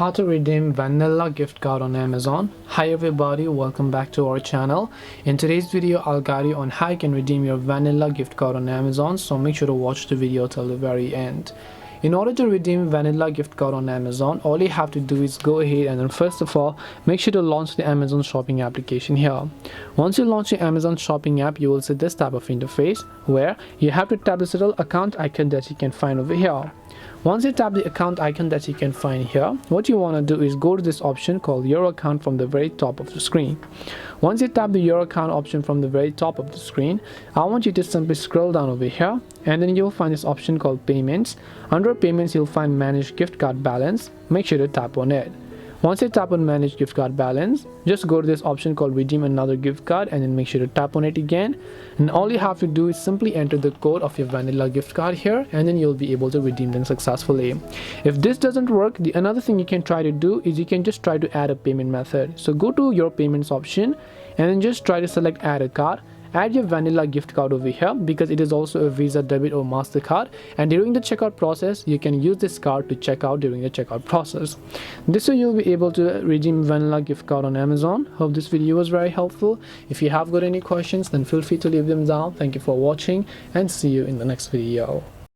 How to redeem vanilla gift card on Amazon. Hi everybody, welcome back to our channel. In today's video I'll guide you on how you can redeem your vanilla gift card on Amazon, so make sure to watch the video till the very end. In order to redeem vanilla gift card on Amazon, all you have to do is go ahead and then first of all make sure to launch the Amazon shopping application here. Once you launch the Amazon shopping app, you will see this type of interface where you have to tap this little account icon that you can find over here. Once you tap the account icon that you can find here, what you want to do is go to this option called your account from the very top of the screen. Once you tap the your account option from the very top of the screen, I want you to simply scroll down over here and then you'll find this option called payments. Under payments you'll find manage gift card balance. Make sure to tap on it. Once you tap on manage gift card balance, just go to this option called redeem another gift card and then make sure to tap on it again, and all you have to do is simply enter the code of your vanilla gift card here and then you'll be able to redeem them successfully. If this doesn't work, the another thing you can try to do is you can just try to add a payment method. So go to your payments option and then just try to select add a card. Add your vanilla gift card over here because it is also a Visa, debit or MasterCard, and during the checkout process you can use this card to check out during the checkout process. This way you'll be able to redeem vanilla gift card on Amazon. Hope this video was very helpful. If you have got any questions, then feel free to leave them down. Thank you for watching and see you in the next video.